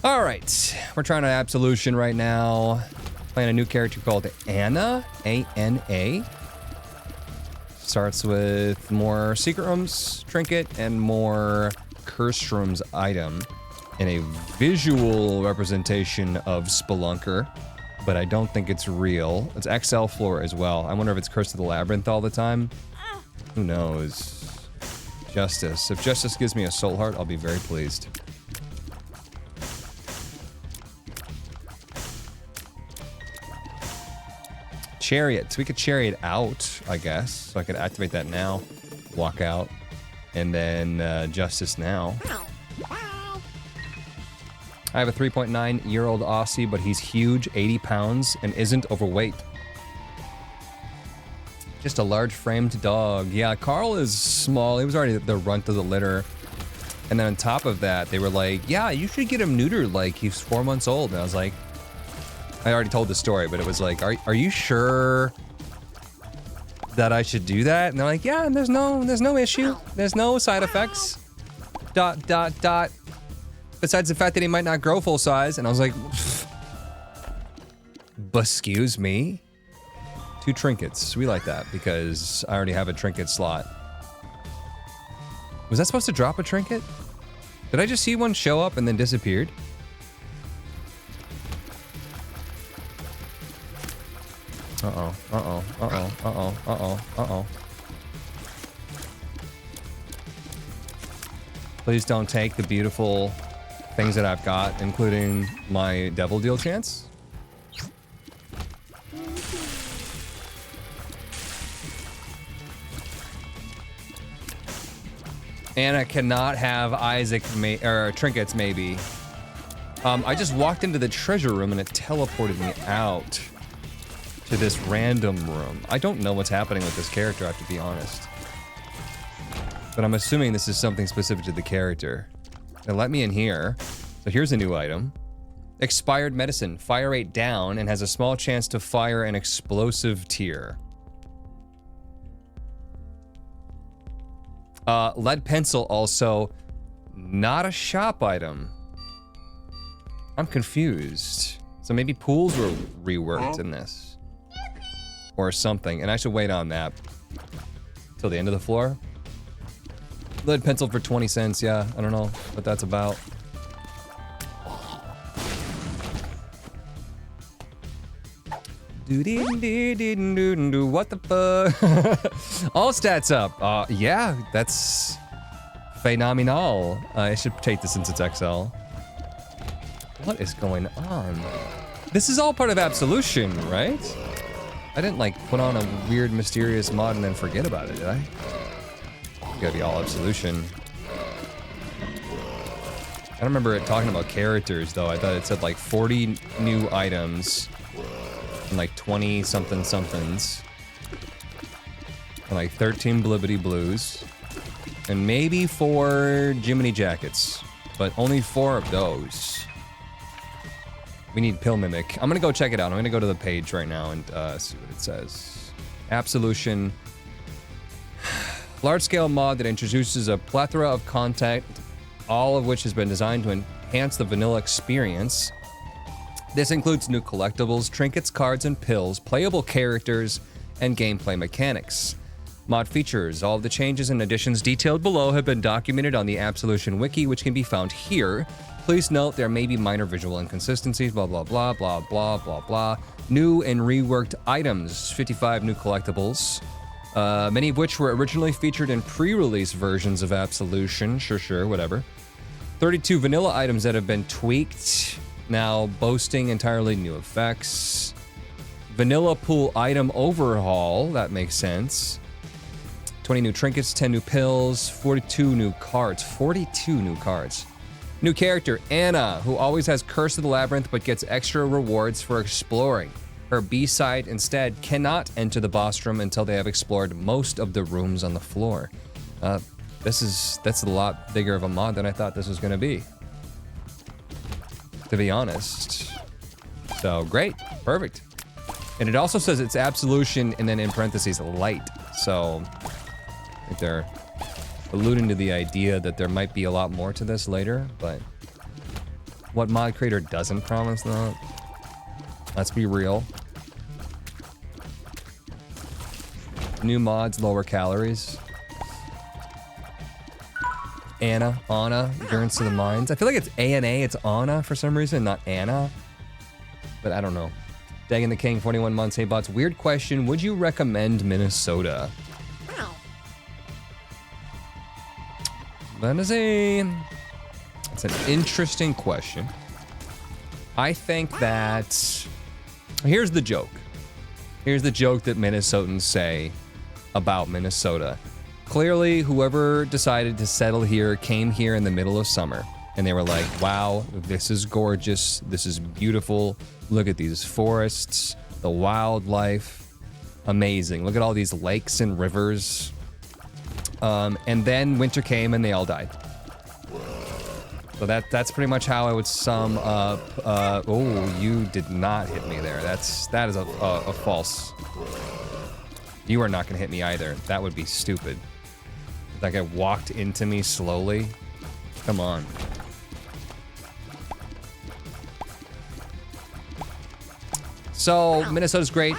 All right, we're trying to Absolution right now. Playing a new character called Anna, A-N-A. Starts with more secret rooms, trinket, and more cursed rooms item. In a visual representation of Spelunker, but I don't think it's real. It's XL floor as well. I wonder if it's Curse of the Labyrinth all the time. Who knows? Justice. If Justice gives me a soul heart, I'll be very pleased. Chariot. So we could chariot out, I guess. So I could activate that now. Walk out. And then Justice now. I have a 3.9-year-old Aussie, but he's huge, 80 pounds, and isn't overweight. Just a large-framed dog. Yeah, Carl is small. He was already the runt of the litter. And then on top of that, they were like, yeah, you should get him neutered like he's 4 months old. And I was like, I already told the story, but it was like, are you sure that I should do that? And they're like, yeah, there's no issue. There's no side effects. ... Besides the fact that he might not grow full size. And I was like, excuse me? 2 trinkets. We like that because I already have a trinket slot. Was that supposed to drop a trinket? Did I just see one show up and then disappeared? Uh-oh, uh-oh, uh-oh, uh-oh, uh-oh, uh-oh. Please don't take the beautiful things that I've got, including my devil deal chance. Anna cannot have Isaac or trinkets, maybe. I just walked into the treasure room and it teleported me out to this random room. I don't know what's happening with this character, I have to be honest. But I'm assuming this is something specific to the character. Now let me in here. So here's a new item. Expired medicine. Fire rate down and has a small chance to fire an explosive tier. Lead pencil also. Not a shop item. I'm confused. So maybe pools were reworked in this. Or something. And I should wait on that till the end of the floor. Lead pencil for 20 cents, yeah. I don't know what that's about. What the fuck? All stats up. Yeah, that's phenomenal. I should take this since it's XL. What is going on? This is all part of Absolution, right? I didn't like put on a weird mysterious mod and then forget about it, did I? It's gotta be all Absolution. I don't remember it talking about characters though. I thought it said like 40 new items and like 20 something somethings and like 13 Blvd blues and maybe 4 Jiminy jackets, but only 4 of those. We need Pill Mimic. I'm gonna go check it out. I'm gonna go to the page right now and see what it says. Absolution. Large-scale mod that introduces a plethora of content, all of which has been designed to enhance the vanilla experience. This includes new collectibles, trinkets, cards, and pills, playable characters, and gameplay mechanics. Mod features. All of the changes and additions detailed below have been documented on the Absolution wiki, which can be found here. Please note there may be minor visual inconsistencies, blah, blah, blah, blah, blah, blah, blah. New and reworked items, 55 new collectibles, many of which were originally featured in pre-release versions of Absolution, sure, whatever. 32 vanilla items that have been tweaked, now boasting entirely new effects. Vanilla pool item overhaul, that makes sense. 20 new trinkets, 10 new pills, 42 new cards. 42 new cards. New character, Anna, who always has Curse of the Labyrinth but gets extra rewards for exploring. Her B-side instead cannot enter the boss room until they have explored most of the rooms on the floor. That's a lot bigger of a mod than I thought this was gonna be, to be honest. So great, perfect. And it also says it's Absolution and then in parentheses light. So I think they're alluding to the idea that there might be a lot more to this later, but What mod creator doesn't promise that? Let's be real. New mods, lower calories. Anna, Endurance to the Mines. I feel like it's A&A, it's Anna for some reason, not Anna. But I don't know. Dagging the King, 41 months. Hey, bots. Weird question. Would you recommend Minnesota? That is it's an interesting question. I think that, here's the joke. Here's the joke that Minnesotans say about Minnesota. Clearly, whoever decided to settle here came here in the middle of summer. And they were like, wow, this is gorgeous. This is beautiful. Look at these forests, the wildlife. Amazing. Look at all these lakes and rivers. And then winter came and they all died. So that's pretty much how I would sum up. Oh, you did not hit me there. That is a false. You are not gonna hit me either. That would be stupid. That guy walked into me slowly. Come on. So Minnesota's great.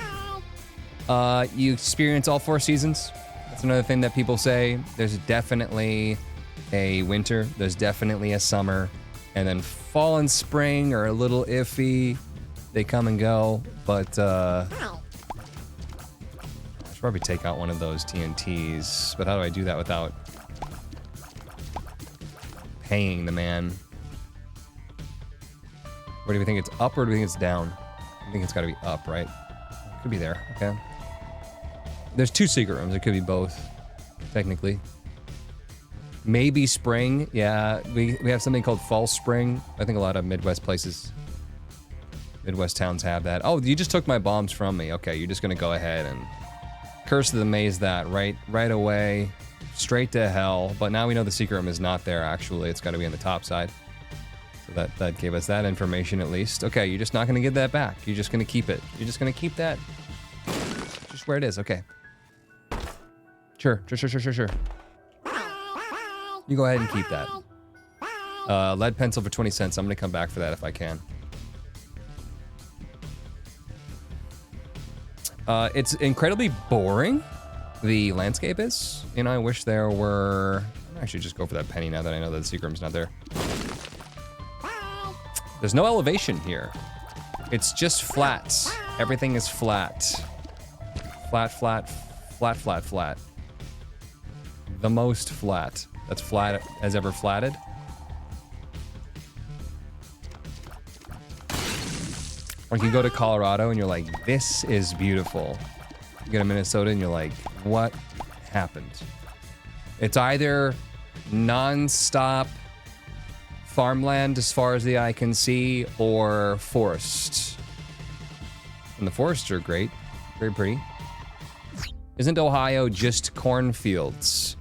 You experience all 4 seasons. That's another thing that people say. There's definitely a winter, there's definitely a summer, and then fall and spring are a little iffy. They come and go, but I should probably take out one of those TNTs. But how do I do that without paying the man? Where do we think it's up or do we think it's down? I think it's got to be up, right? Could be there, okay. There's 2 secret rooms, it could be both, technically. Maybe spring, yeah. We have something called false spring. I think a lot of Midwest places, Midwest towns have that. Oh, you just took my bombs from me. Okay, you're just gonna go ahead and curse of the maze that right away, straight to hell. But now we know the secret room is not there, actually. It's gotta be on the top side. So that gave us that information at least. Okay, you're just not gonna give that back. You're just gonna keep it. You're just gonna keep that just where it is, okay. Sure. You go ahead and keep that. Lead pencil for 20 cents. I'm gonna come back for that if I can. It's incredibly boring, the landscape is. You know, I wish there were... I should just go for that penny now that I know that the secret room's not there. There's no elevation here. It's just flats. Everything is flat. Flat. The most flat. That's flat as ever flatted. Like you go to Colorado and you're like, this is beautiful. You go to Minnesota and you're like, what happened? It's either non-stop farmland as far as the eye can see or forest. And the forests are great, very pretty. Isn't Ohio just cornfields?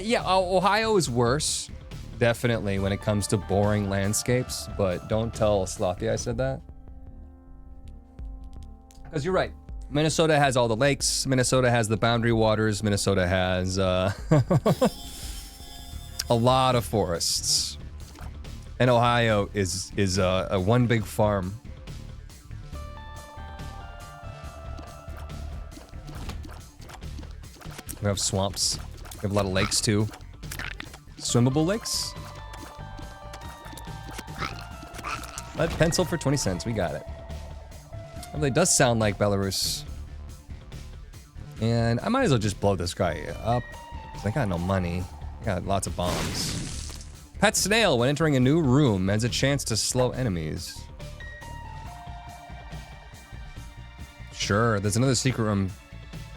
Yeah, Ohio is worse, definitely, when it comes to boring landscapes, but don't tell Slothy I said that. Because you're right. Minnesota has all the lakes, Minnesota has the boundary waters, Minnesota has a lot of forests. And Ohio is a one big farm. We have swamps. We have a lot of lakes too. Swimmable lakes? Lead pencil for 20 cents. We got it. It really does sound like Belarus. And I might as well just blow this guy up. 'Cause I got no money. I got lots of bombs. Pet snail, when entering a new room, has a chance to slow enemies. Sure, there's another secret room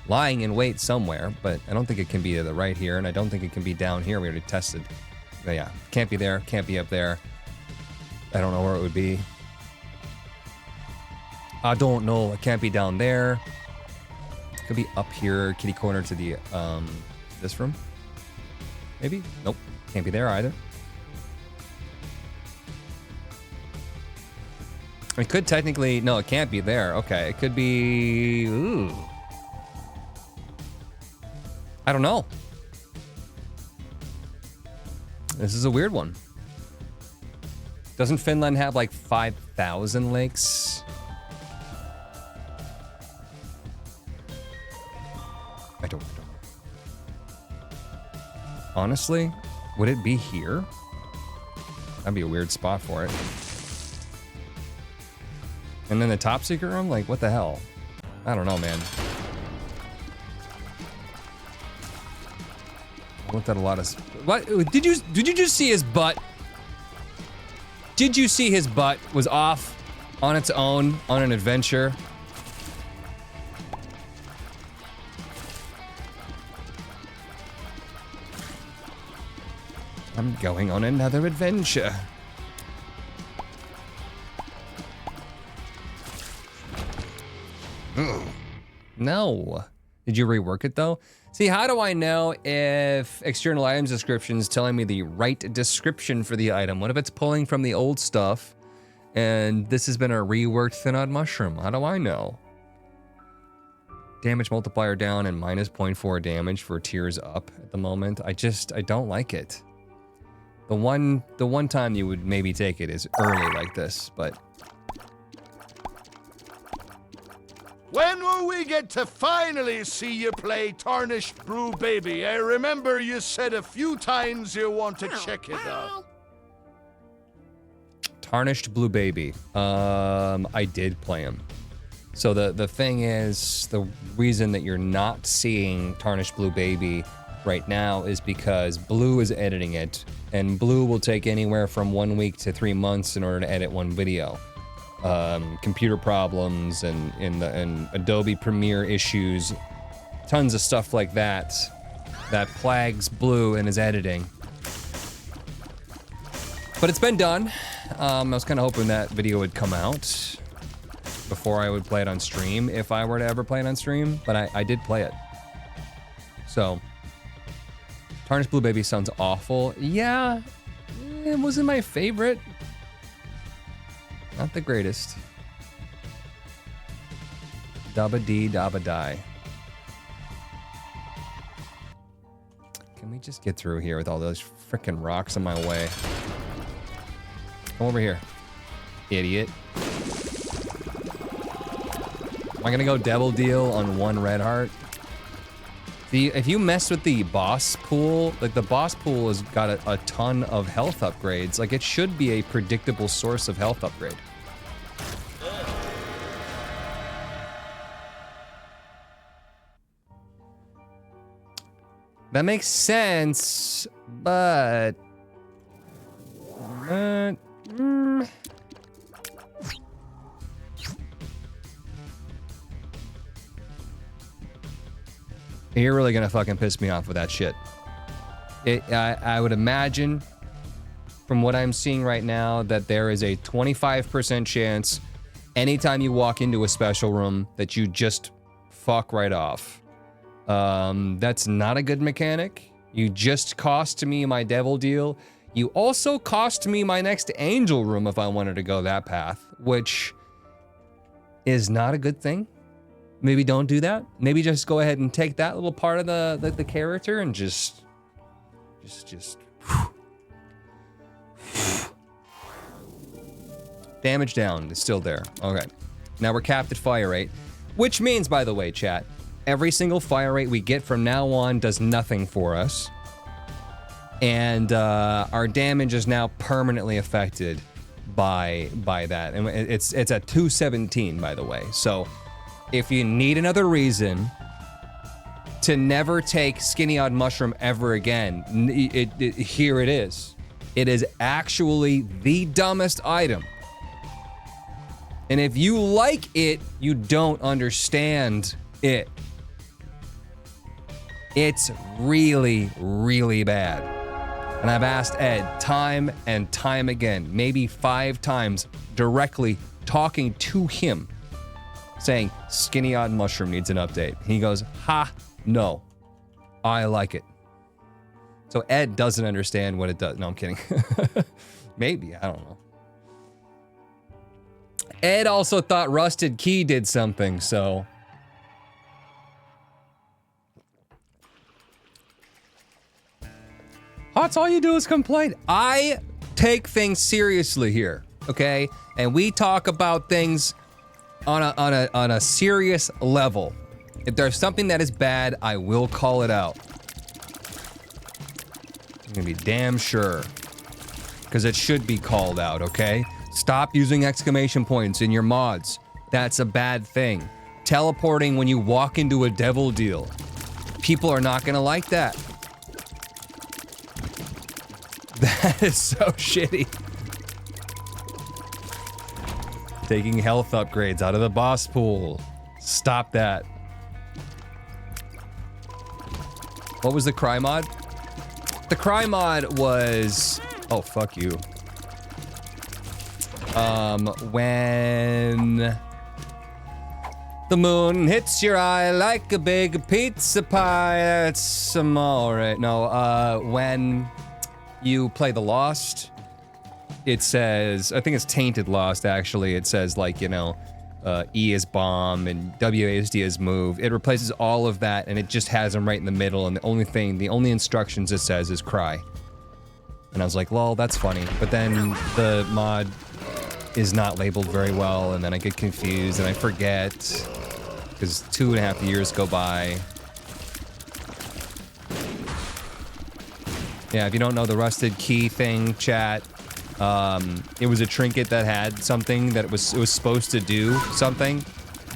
lying in wait somewhere, but I don't think it can be to the right here, and I don't think it can be down here. We already tested. But yeah, can't be there, can't be up there. I don't know where it would be. I don't know. It can't be down there. It could be up here, kitty corner to the, this room. Maybe? Nope. Can't be there either. It could technically, no, it can't be there. Okay, it could be, ooh. I don't know. This is a weird one. Doesn't Finland have like 5,000 lakes? I don't know. Honestly, would it be here? That'd be a weird spot for it. And then the top secret room? Like, what the hell? I don't know, man. I looked at a lot of... What? Did you just see his butt? Did you see his butt was off on its own on an adventure? I'm going on another adventure. Ugh. No. Did you rework it though? See, how do I know if external items description is telling me the right description for the item? What if it's pulling from the old stuff and this has been a reworked thin-eyed mushroom? How do I know? Damage multiplier down and minus 0.4 damage for tiers up at the moment. I don't like it. The one time you would maybe take it is early like this, but... When will we get to finally see you play Tarnished Blvd? I remember you said a few times you want to check it out. Tarnished Blvd. I did play him. So the thing is, the reason that you're not seeing Tarnished Blvd right now is because Blue is editing it, and Blue will take anywhere from 1 week to 3 months in order to edit one video. Computer problems and Adobe Premiere issues, tons of stuff like that plagues Blue in his editing. But it's been done. I was kind of hoping that video would come out before I would play it on stream, if I were to ever play it on stream, but I did play it. So, Tarnished Blvd sounds awful. Yeah, it wasn't my favorite. Not the greatest. Dabba dee, dabba die. Can we just get through here with all those frickin' rocks in my way? Come over here, idiot. Am I gonna go devil deal on 1 red heart? If you mess with the boss pool, like the boss pool has got a ton of health upgrades. Like it should be a predictable source of health upgrade. That makes sense, but... You're really gonna fucking piss me off with that shit. I would imagine, from what I'm seeing right now, that there is a 25% chance anytime you walk into a special room that you just fuck right off. That's not a good mechanic. You just cost me my devil deal. You also cost me my next angel room if I wanted to go that path, which is not a good thing. Maybe don't do that. Maybe just go ahead and take that little part of the character and just damage down is still there. Okay. Now we're capped at fire rate, which means, by the way, chat, every single fire rate we get from now on does nothing for us. And our damage is now permanently affected by that. And it's at 217, by the way. So if you need another reason to never take Skinny Odd Mushroom ever again, here it is. It is actually the dumbest item. And if you like it, you don't understand it. It's really, really bad. And I've asked Ed time and time again, maybe 5 times, directly talking to him, saying, Skinny Odd Mushroom needs an update. He goes, ha, no, I like it. So Ed doesn't understand what it does. No, I'm kidding. Maybe, I don't know. Ed also thought Rusted Key did something, so. Hots, all you do is complain. I take things seriously here, okay? And we talk about things on a serious level. If there's something that is bad, I will call it out. I'm gonna be damn sure. Because it should be called out, okay? Stop using exclamation points in your mods. That's a bad thing. Teleporting when you walk into a devil deal. People are not gonna like that. That is so shitty. Taking health upgrades out of the boss pool. Stop that. What was the cry mod? The cry mod was... Oh, fuck you. When the moon hits your eye like a big pizza pie, that's alright. No, when you play the Lost, it says, I think it's Tainted Lost actually, it says like, you know, E is bomb and WASD is move. It replaces all of that and it just has them right in the middle, and the only instructions it says is cry. And I was like, lol, that's funny. But then the mod is not labeled very well, and then I get confused and I forget, because 2.5 years go by. Yeah, if you don't know the rusted key thing, chat, it was a trinket that had something that it was supposed to do something,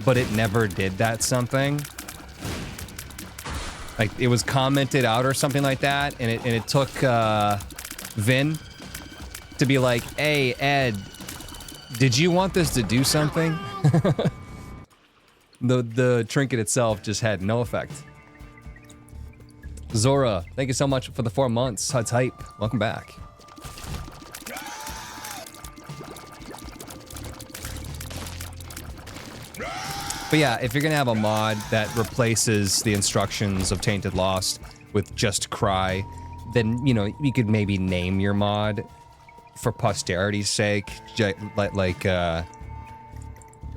but it never did that something. Like, it was commented out or something like that, and it took, Vin to be like, hey, Ed, did you want this to do something? The trinket itself just had no effect. Zora, thank you so much for the 4 months. Huts hype. Welcome back. But yeah, if you're gonna have a mod that replaces the instructions of Tainted Lost with just cry, then, you know, you could maybe name your mod for posterity's sake, like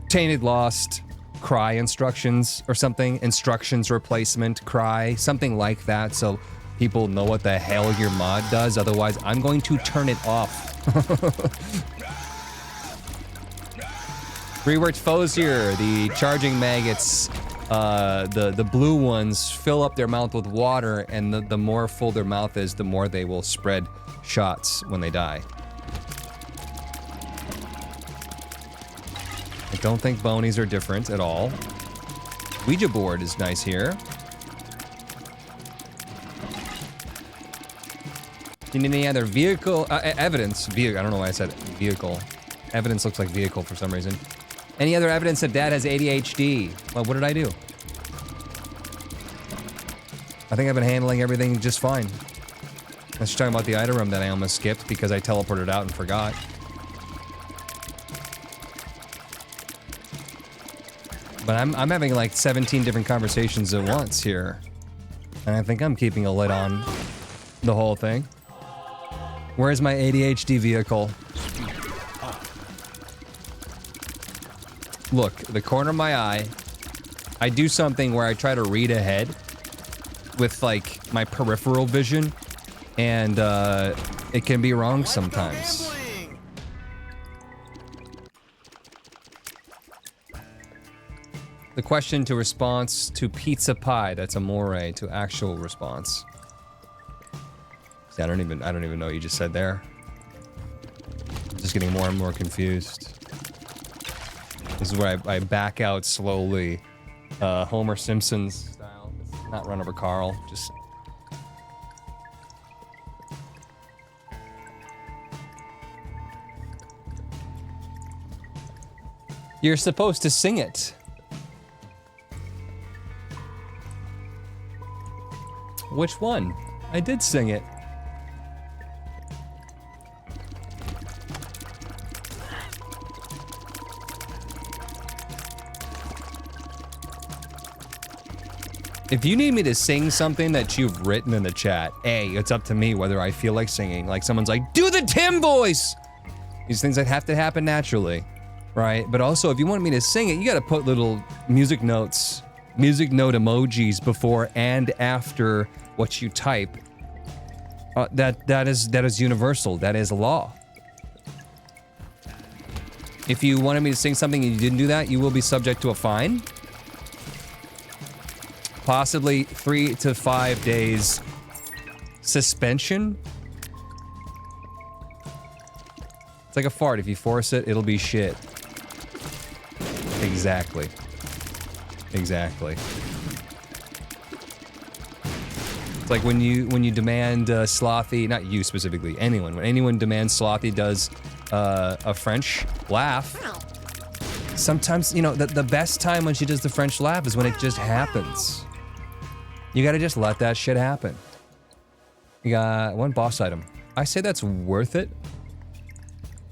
Tainted Lost, cry instructions or something, instructions replacement, cry, something like that, so people know what the hell your mod does. Otherwise, I'm going to turn it off. Reworked foes here, the charging maggots, the blue ones fill up their mouth with water, and the more full their mouth is, the more they will spread shots when they die. I don't think bonies are different at all. Ouija board is nice here. You need any other vehicle, evidence, I don't know why I said vehicle. Evidence looks like vehicle for some reason. Any other evidence that Dad has ADHD? Well, what did I do? I think I've been handling everything just fine. Unless you're talking about the item room that I almost skipped because I teleported out and forgot. But I'm having like 17 different conversations at once here. And I think I'm keeping a lid on the whole thing. Where's my ADHD vehicle? Look, the corner of my eye, I do something where I try to read ahead with like my peripheral vision, and it can be wrong sometimes. The question to response to pizza pie, that's amore, to actual response. See, I don't even know what you just said there. I'm just getting more and more confused. This is where I back out slowly. Homer Simpson style. Not run over Carl, just... You're supposed to sing it. Which one? I did sing it. If you need me to sing something that you've written in the chat, A, it's up to me whether I feel like singing. Like someone's like, do the Tim voice! These things that have to happen naturally, right? But also, if you want me to sing it, you gotta put little music notes, music note emojis before and after what you type. That is universal. That is law. If you wanted me to sing something and you didn't do that, you will be subject to a fine. Possibly 3 to 5 days suspension. It's like a fart. If you force it, it'll be shit. Exactly. Exactly. It's like when you demand Slothy, not you specifically, anyone. When anyone demands Slothy does a French laugh, sometimes, you know, the best time when she does the French laugh is when it just happens. You gotta just let that shit happen. You got 1 boss item. I say that's worth it.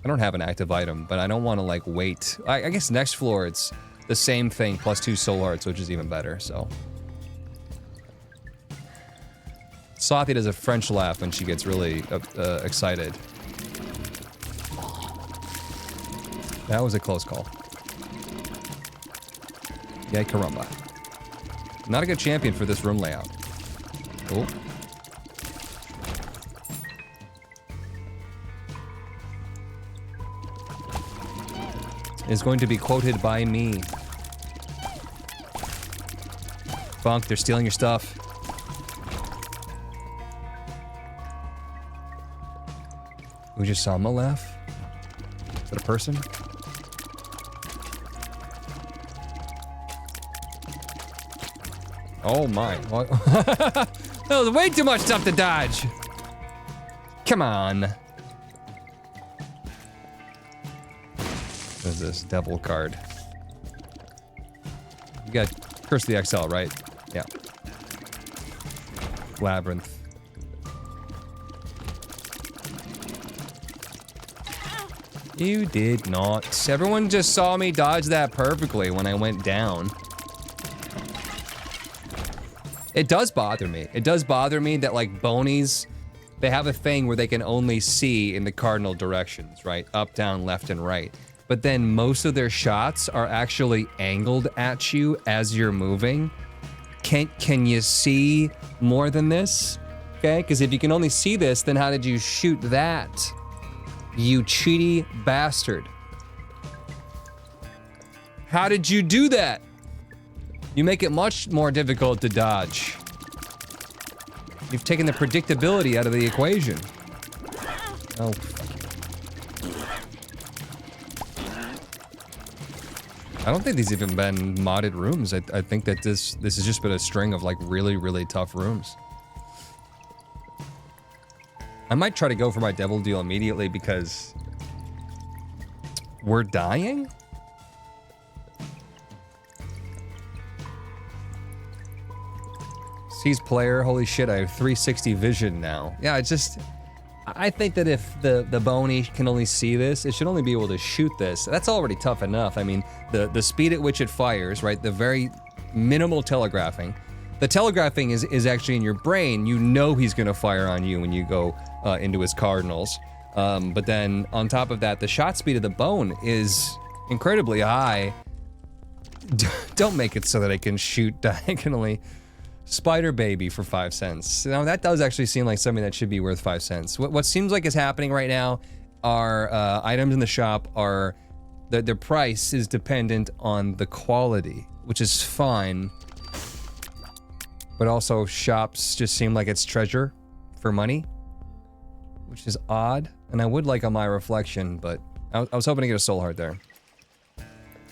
I don't have an active item, but I don't want to, like, wait. I guess next floor it's the same thing plus 2 soul hearts, which is even better, so. Slothy does a French laugh when she gets really excited. That was a close call. Yay, caramba. Not a good champion for this room layout. Oh. Is going to be quoted by me. Bunk, they're stealing your stuff. We just saw him laugh. Is that a person? Oh my. That was way too much stuff to dodge. Come on. What is this? Devil card. You got Curse of the XL, right? Yeah. Labyrinth. You did not. Everyone just saw me dodge that perfectly when I went down. It does bother me. It does bother me that, like, bonies, they have a thing where they can only see in the cardinal directions, right? Up, down, left, and right. But then most of their shots are actually angled at you as you're moving. Can you see more than this? Okay, because if you can only see this, then how did you shoot that? You cheaty bastard. How did you do that? You make it much more difficult to dodge. You've taken the predictability out of the equation. Oh, fuck you. I don't think these even been modded rooms. I think that this has just been a string of, like, really, really tough rooms. I might try to go for my devil deal immediately because we're dying? Seize player, holy shit, I have 360 vision now. Yeah, it's just, I think that if the bony can only see this, it should only be able to shoot this. That's already tough enough. I mean, the speed at which it fires, right? The very minimal telegraphing. The telegraphing is actually in your brain. You know he's gonna fire on you when you go into his cardinals. But then on top of that, the shot speed of the bone is incredibly high. Don't make it so that I can shoot diagonally. Spider Baby for 5 cents. Now that does actually seem like something that should be worth 5 cents. What seems like is happening right now are items in the shop are, their price is dependent on the quality, which is fine. But also shops just seem like it's treasure for money, which is odd. And I would like a My Reflection, but I was hoping to get a soul heart there.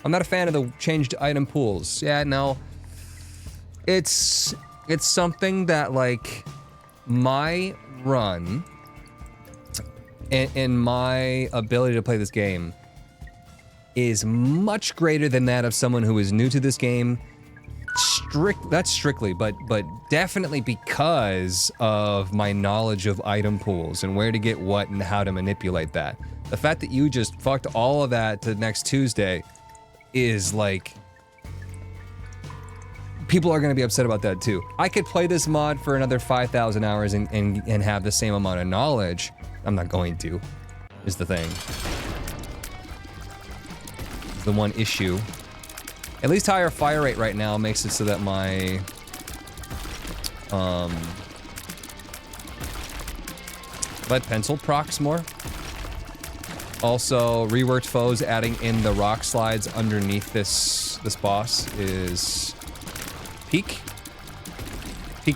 I'm not a fan of the changed item pools. Yeah, no. It's something that, like, my run and my ability to play this game is much greater than that of someone who is new to this game. That's strictly, but definitely because of my knowledge of item pools and where to get what and how to manipulate that. The fact that you just fucked all of that to next Tuesday is like... People are going to be upset about that too. I could play this mod for another 5,000 hours and have the same amount of knowledge. I'm not going to, is the thing. The one issue. At least higher fire rate right now makes it so that my Lead pencil procs more. Also, reworked foes adding in the rock slides underneath this boss is peak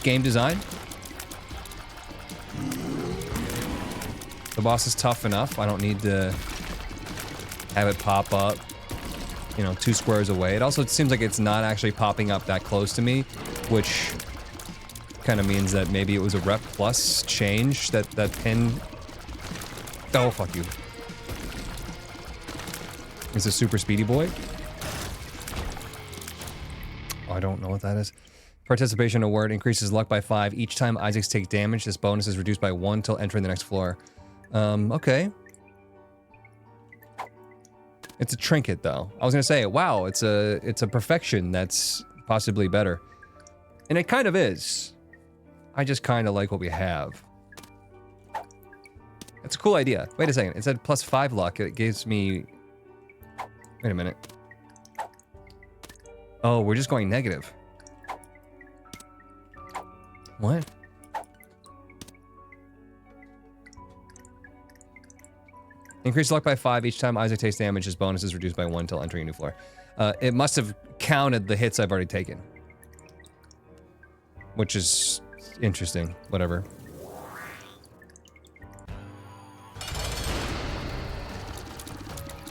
game design. The boss is tough enough. I don't need to have it pop up, you know, 2 squares away. It also seems like it's not actually popping up that close to me, which kind of means that maybe it was a rep plus change that pin. Oh, fuck you. Is a super speedy boy? Oh, I don't know what that is. Participation award increases luck by 5. Each time Isaacs take damage, this bonus is reduced by 1 till entering the next floor. Okay. It's a trinket, though. I was gonna say, wow, it's a perfection that's possibly better. And it kind of is. I just kind of like what we have. It's a cool idea. Wait a second. It said plus 5 luck. It gives me... Wait a minute. Oh, we're just going negative. What? Increase luck by 5 each time Isaac takes damage. His bonus is reduced by 1 till entering a new floor. It must have counted the hits I've already taken. Which is interesting. Whatever.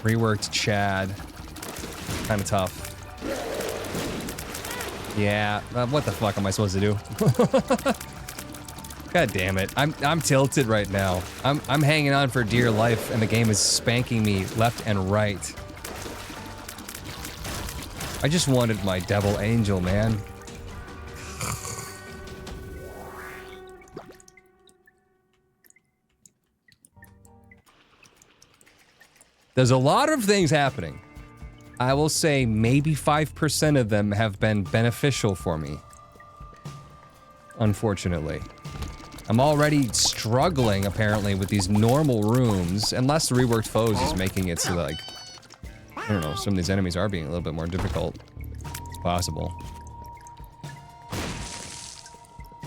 Reworked Chad. Kind of tough. Yeah, what the fuck am I supposed to do? God damn it. I'm tilted right now. I'm hanging on for dear life and the game is spanking me left and right. I just wanted my devil angel, man. There's a lot of things happening. I will say maybe 5% of them have been beneficial for me. Unfortunately. I'm already struggling, apparently, with these normal rooms, unless the reworked foes is making it so, like, I don't know, some of these enemies are being a little bit more difficult. It's possible.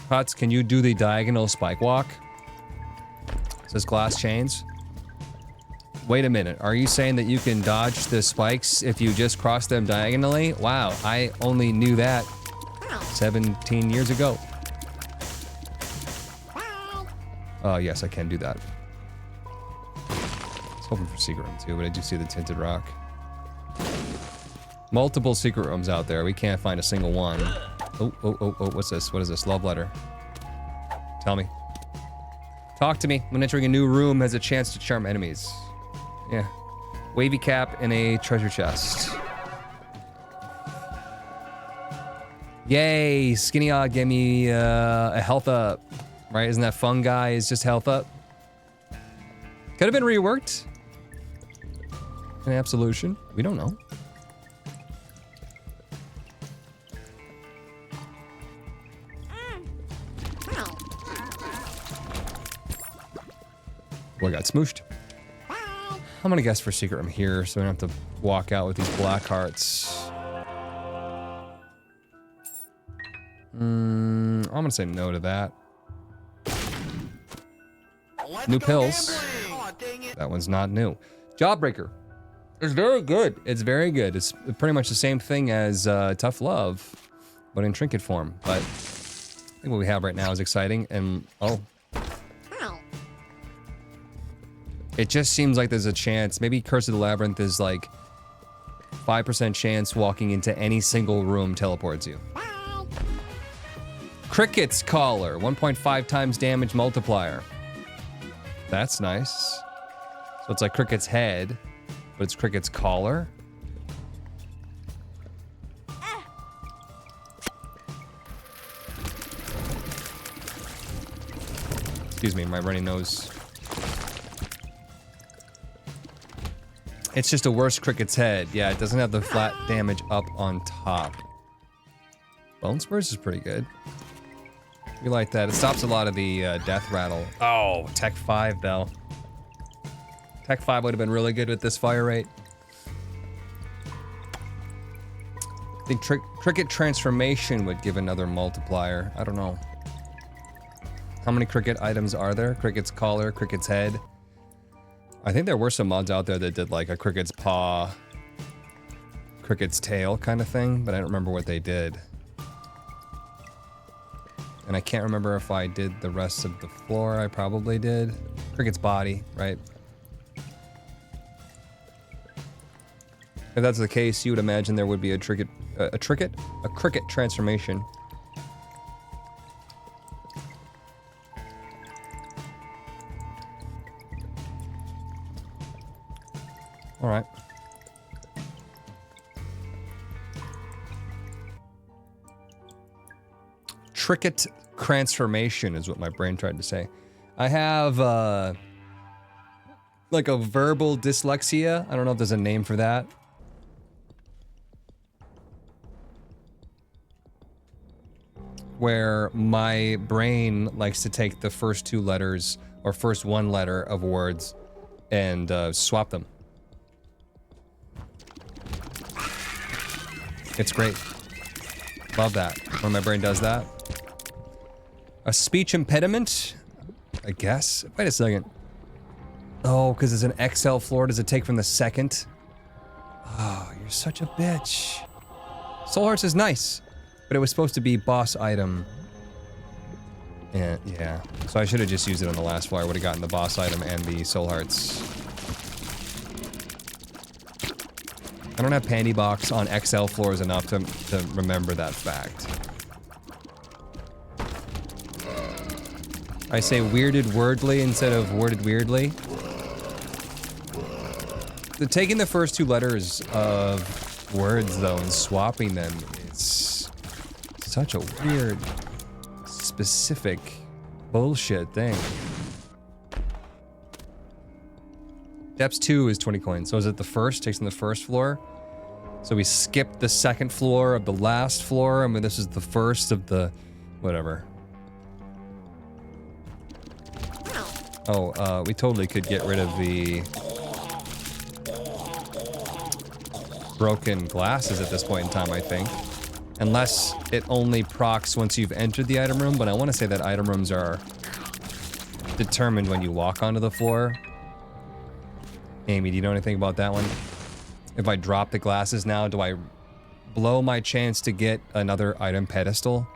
Putz, can you do the diagonal spike walk? It says glass chains. Wait a minute, are you saying that you can dodge the spikes if you just cross them diagonally? Wow, I only knew that 17 years ago. Oh, yes, I can do that. I was hoping for secret room too, but I do see the tinted rock. Multiple secret rooms out there. We can't find a single one. Oh, what's this? What is this? Love letter. Tell me. Talk to me. When entering a new room has a chance to charm enemies. Yeah. Wavy cap and a treasure chest. Yay! Skinny Odd gave me a health up. Right? Isn't that fun guy is just health up? Could have been reworked. An absolution. We don't know. Boy got smooshed. I'm gonna guess for secret room here, so we don't have to walk out with these black hearts. I'm gonna say no to that. New pills. That one's not new. Jawbreaker. It's very good. It's very good. It's pretty much the same thing as Tough Love, but in trinket form. But I think what we have right now is exciting, and oh. It just seems like there's a chance. Maybe Curse of the Labyrinth is like 5% chance walking into any single room teleports you. Cricket's Collar, 1.5 times damage multiplier. That's nice. So it's like Cricket's head, but it's Cricket's collar. Excuse me, my runny nose. It's just a worse Cricket's head. Yeah, it doesn't have the flat damage up on top. Bone Spurs is pretty good. We like that. It stops a lot of the death rattle. Oh, Tech 5 though. Tech 5 would have been really good with this fire rate. I think Cricket Transformation would give another multiplier. I don't know. How many cricket items are there? Cricket's collar, cricket's head. I think there were some mods out there that did like a cricket's paw, cricket's tail kind of thing, but I don't remember what they did. And I can't remember if I did the rest of the floor. I probably did. Cricket's body, right? If that's the case, you would imagine there would be a cricket transformation. All right. Cricket transformation is what my brain tried to say. I have like a verbal dyslexia. I don't know if there's a name for that. Where my brain likes to take the first two letters or first one letter of words and swap them. It's great. Love that when my brain does that. A speech impediment? I guess. Wait a second. Oh, because it's an XL floor. Does it take from the second? Oh, you're such a bitch. Soul Hearts is nice, but it was supposed to be boss item. Yeah. So I should have just used it on the last floor. I would have gotten the boss item and the Soul Hearts. I don't have Pandy Box on XL floors enough to remember that fact. I say weirded wordly instead of worded weirdly. Taking the first two letters of words, though, and swapping them is such a weird, specific bullshit thing. Depths 2 is 20 coins. So is it the first? Takes in the first floor. So we skipped the second floor of the last floor. I mean, this is the first of the... whatever. Oh, we totally could get rid of the... broken glasses at this point in time, I think. Unless it only procs once you've entered the item room, but I want to say that item rooms are determined when you walk onto the floor. Amy, do you know anything about that one? If I drop the glasses now, do I blow my chance to get another item pedestal?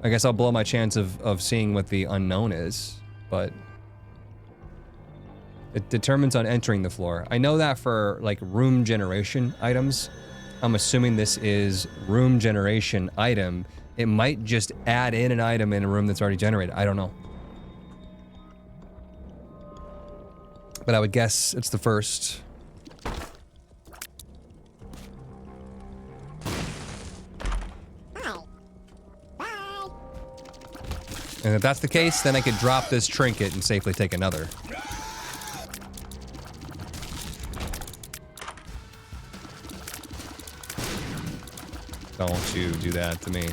I guess I'll blow my chance of seeing what the unknown is, but... it determines on entering the floor. I know that for, like, room generation items. I'm assuming this is room generation item. It might just add in an item in a room that's already generated. I don't know. But I would guess it's the first. And if that's the case, then I could drop this trinket and safely take another. Don't you do that to me.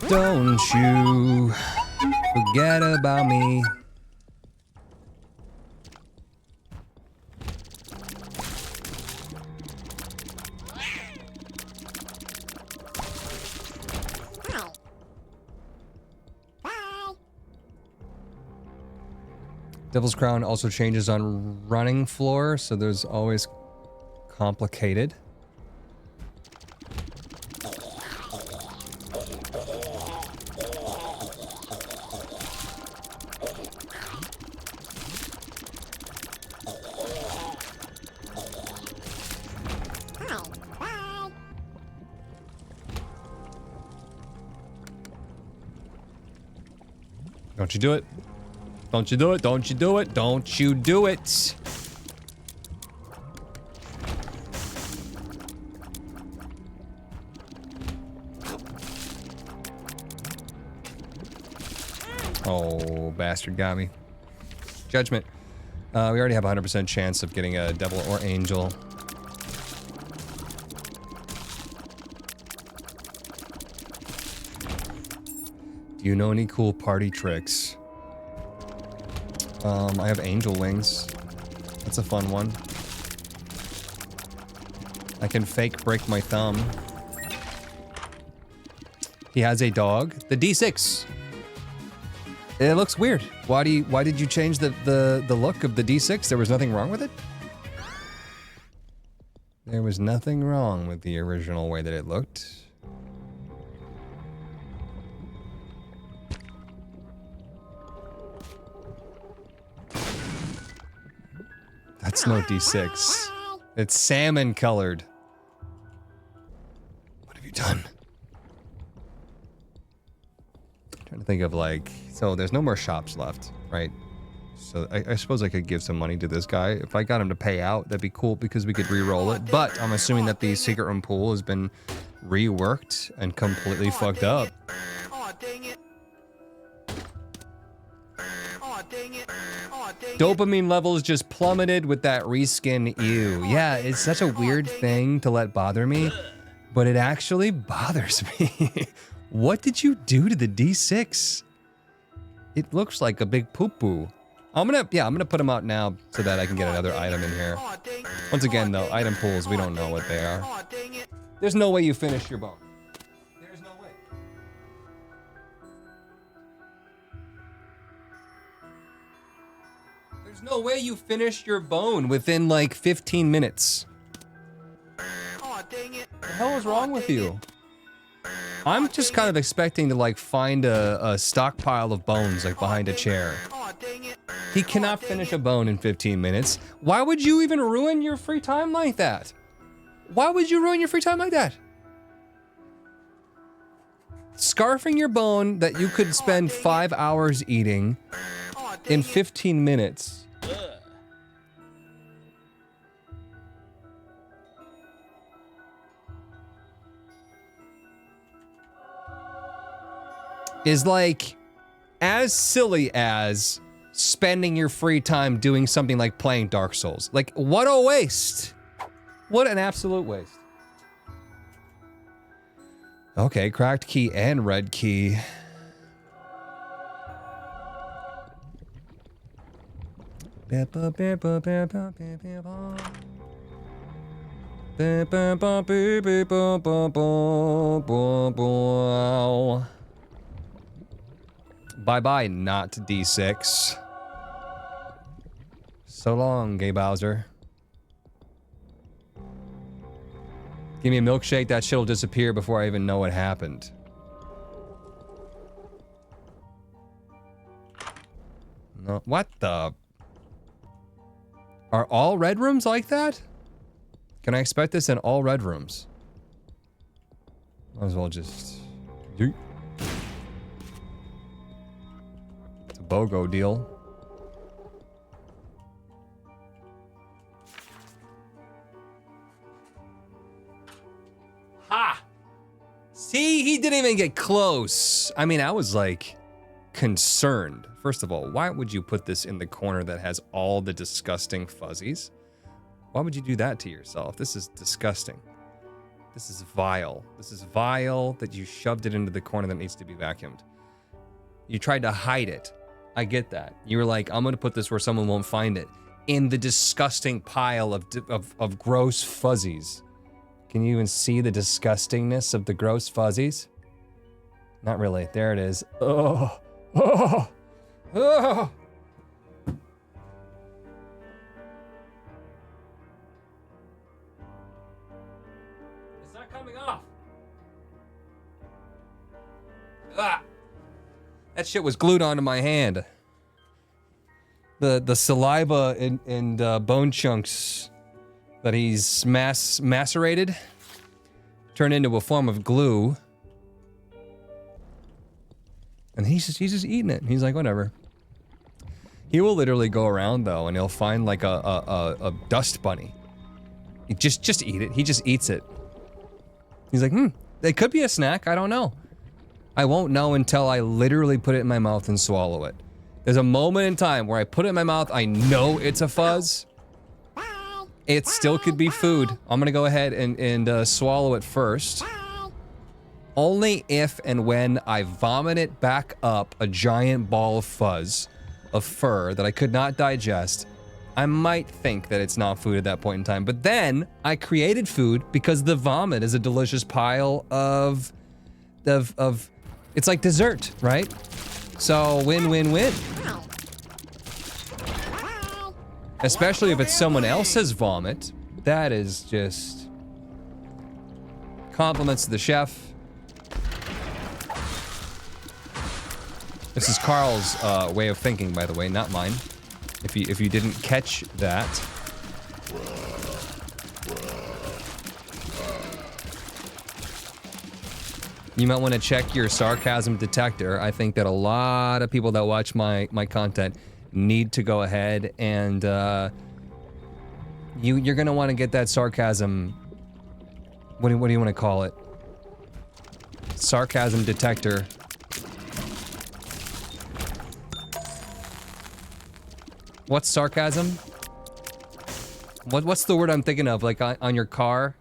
Don't you forget about me. Devil's Crown also changes on running floor, so there's always complicated. Don't you do it. Don't you do it. Don't you do it. Don't you do it. Oh, bastard got me. Judgment. We already have a 100% chance of getting a devil or angel. Do you know any cool party tricks? I have angel wings. That's a fun one. I can fake break my thumb. He has a dog. The D6. It looks weird. Why did you change the look of the D6? There was nothing wrong with it? There was nothing wrong with the original way that it looked. That's no D6. It's salmon colored. What have you done? I'm trying to think of like, so there's no more shops left, right? So I suppose I could give some money to this guy. If I got him to pay out, that'd be cool because we could re-roll it. But I'm assuming that the secret room pool has been reworked and completely fucked up. Dopamine levels just plummeted with that reskin. Ew. Yeah, it's such a weird thing to let bother me, but it actually bothers me. What did you do to the D6? It looks like a big poo-poo. I'm gonna put them out now so that I can get another item in here. Once again, though, item pools, we don't know what they are. There's no way you finish your bone. There's no way. There's no way you finish your bone within like 15 minutes. What the hell is wrong with you? I'm just kind of expecting to like find a stockpile of bones like behind a chair. He cannot finish a bone in 15 minutes. Why would you even ruin your free time like that? Why would you ruin your free time like that? Scarfing your bone that you could spend 5 hours eating in 15 minutes. Is like as silly as spending your free time doing something like playing Dark Souls. Like, what a waste. What an absolute waste. Okay, cracked key and red key. Bye-bye, not D6. So long, Gay Bowser. Give me a milkshake, that shit'll disappear before I even know what happened. No, what the? Are all red rooms like that? Can I expect this in all red rooms? Might as well just... Yeet. It's a BOGO deal. Ha! See, he didn't even get close. I mean, I was like concerned. First of all, why would you put this in the corner that has all the disgusting fuzzies? Why would you do that to yourself? This is disgusting. This is vile. This is vile that you shoved it into the corner that needs to be vacuumed. You tried to hide it. I get that. You were like, I'm gonna put this where someone won't find it. In the disgusting pile of gross fuzzies. Can you even see the disgustingness of the gross fuzzies? Not really. There it is. Oh. Oh. Oh. It's not coming off. Ah. That shit was glued onto my hand. The saliva and bone chunks that he's macerated turned into a form of glue. And he's just eating it. He's like, whatever. He will literally go around though, and he'll find like a dust bunny. He just eat it. He just eats it. He's like, it could be a snack. I don't know. I won't know until I literally put it in my mouth and swallow it. There's a moment in time where I put it in my mouth. I know it's a fuzz. It still could be food. I'm gonna go ahead and swallow it first. Only if and when I vomit it back up a giant ball of fuzz, of fur that I could not digest, I might think that it's not food at that point in time. But then I created food because the vomit is a delicious pile of it's like dessert, right? So win, win, win. Especially if it's someone else's vomit. That is just compliments to the chef. This is Carl's way of thinking, by the way, not mine. If you didn't catch that. You might want to check your sarcasm detector. I think that a lot of people that watch my content need to go ahead and you're gonna want to get that sarcasm. What do you want to call it? Sarcasm detector. What's sarcasm? What's the word I'm thinking of? Like on your car,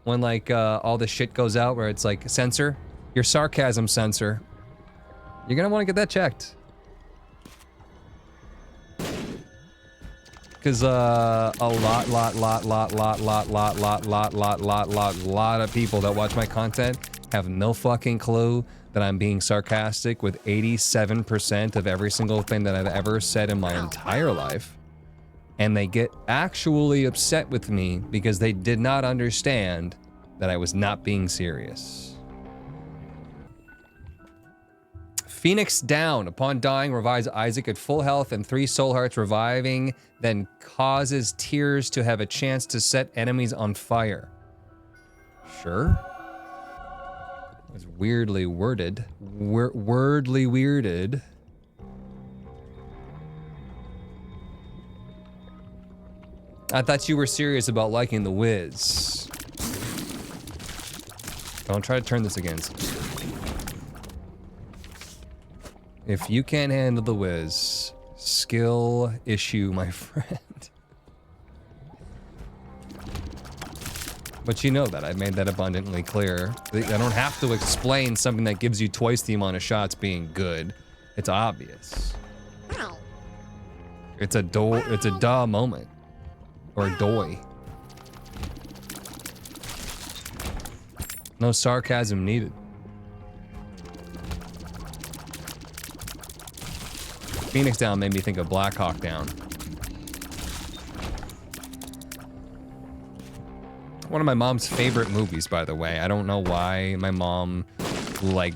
when like all the shit goes out, where it's like sensor, your sarcasm sensor. You're gonna want to get that checked. Cause a lot of people that watch my content have no fucking clue that I'm being sarcastic with 87% of every single thing that I've ever said in my entire life. And they get actually upset with me because they did not understand that I was not being serious. Phoenix down. Upon dying, revives Isaac at full health and 3 soul hearts. Reviving then causes tears to have a chance to set enemies on fire. Sure. It was weirdly worded. Wordly weirded. I thought you were serious about liking The Wiz. Don't try to turn this against me. If you can't handle The Wiz, skill issue, my friend. But you know that, I made that abundantly clear. I don't have to explain something that gives you twice the amount of shots being good. It's obvious. It's a duh moment. Or a doy. No sarcasm needed. Phoenix Down made me think of Black Hawk Down. One of my mom's favorite movies, by the way. I don't know why my mom she'll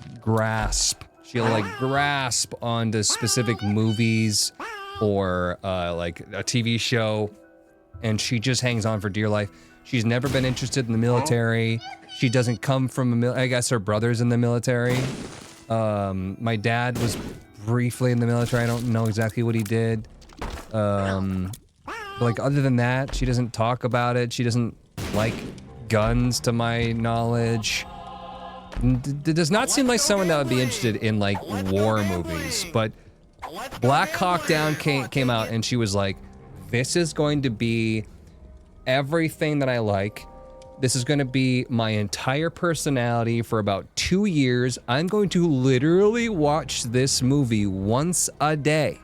grasp onto specific movies or like a TV show, and she just hangs on for dear life. She's never been interested in the military. She doesn't come from I guess her brother's in the military. My dad was briefly in the military. I don't know exactly what he did. But like other than that, she doesn't talk about it. She doesn't like guns, to my knowledge. It does not seem like someone that would be interested in like war movies. But Black Hawk Down came out, and she was like, "This is going to be everything that I like. This is going to be my entire personality for about 2 years. I'm going to literally watch this movie once a day.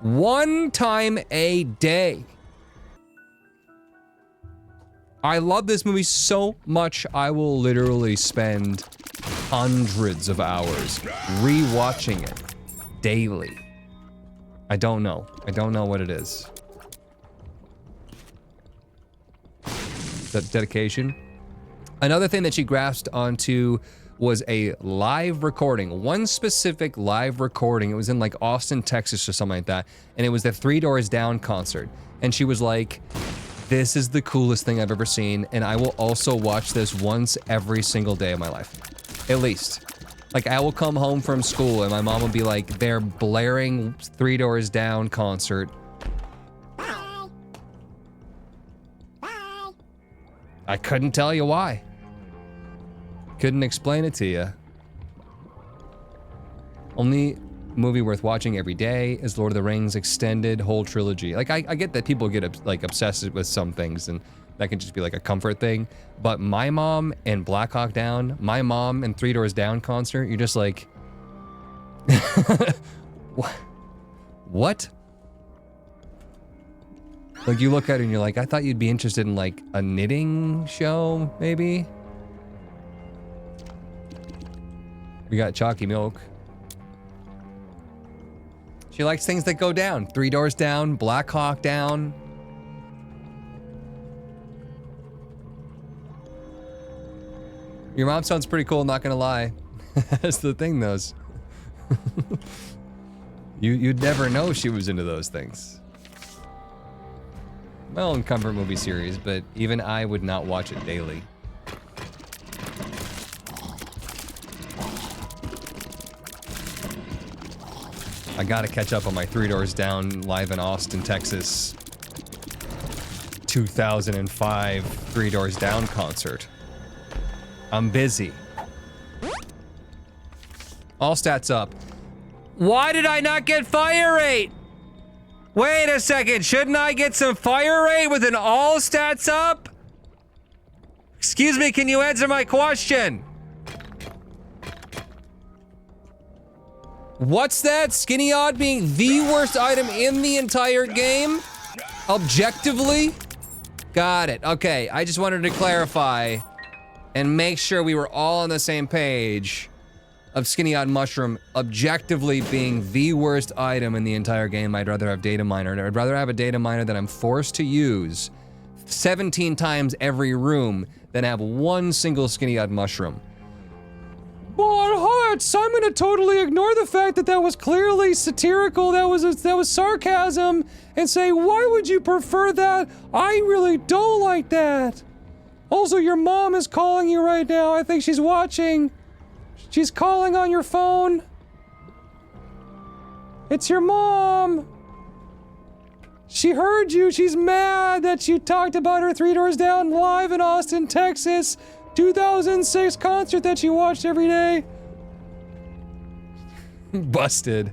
One time a day. I love this movie so much, I will literally spend hundreds of hours rewatching it daily. I don't know. I don't know what it is. Dedication. Another thing that she grasped onto was a live recording, one specific live recording. It was in like Austin, Texas or something like that. And it was the 3 Doors Down concert. And she was like, "This is the coolest thing I've ever seen. And I will also watch this once every single day of my life. At least." Like I will come home from school and my mom will be like, they're blaring 3 Doors Down concert. I couldn't tell you why. Couldn't explain it to you. Only movie worth watching every day is Lord of the Rings extended whole trilogy. Like I get that people get like obsessed with some things, and that can just be like a comfort thing. But my mom and Black Hawk Down, my mom and 3 Doors Down concert, you're just like, what? Like you look at it and you're like, I thought you'd be interested in like a knitting show, maybe? We got chalky milk. She likes things that go down. 3 Doors Down, Black Hawk Down. Your mom sounds pretty cool, not gonna lie. That's the thing, those. You'd never know she was into those things. My own comfort movie series, but even I would not watch it daily. I gotta catch up on my 3 Doors Down live in Austin, Texas 2005 3 Doors Down concert. I'm busy. All stats up. Why did I not get fire rate? Wait a second, shouldn't I get some fire rate with an all stats up? Excuse me, can you answer my question? What's that? Skinny Odd being the worst item in the entire game? Objectively? Got it. Okay, I just wanted to clarify and make sure we were all on the same page of Skinny Odd Mushroom objectively being the worst item in the entire game. I'd rather have data miner. I'd rather have a data miner that I'm forced to use 17 times every room than have one single Skinny Odd Mushroom. But Hearts, I'm gonna totally ignore the fact that that was clearly satirical, that was sarcasm, and say, why would you prefer that? I really don't like that. Also, your mom is calling you right now. I think she's watching. She's calling on your phone. It's your mom. She heard you. She's mad that you talked about her 3 Doors Down live in Austin, Texas 2006 concert that she watched every day. Busted.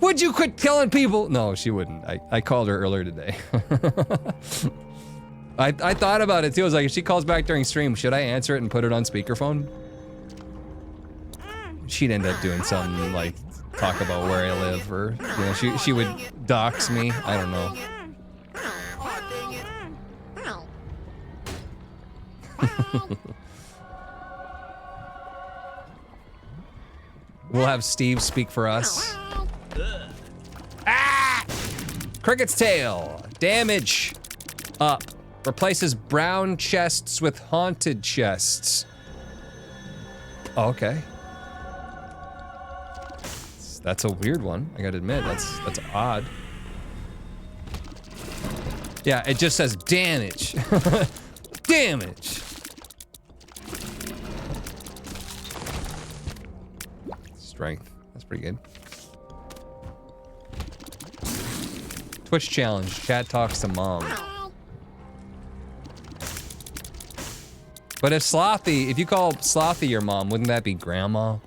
Would you quit telling people? No, she wouldn't. I called her earlier today. I thought about it too. I was like, if she calls back during stream, should I answer it and put it on speakerphone? She'd end up doing something like talk about where I live, or you know, she would dox me. I don't know. We'll have Steve speak for us. Ah! Cricket's tail. Damage up. Replaces brown chests with haunted chests. Oh, okay. That's a weird one. I gotta admit, that's odd. Yeah, it just says damage. Damage. Strength. That's pretty good. Twitch challenge. Chat talks to mom. But if Slothy, if you call Slothy your mom, wouldn't that be grandma?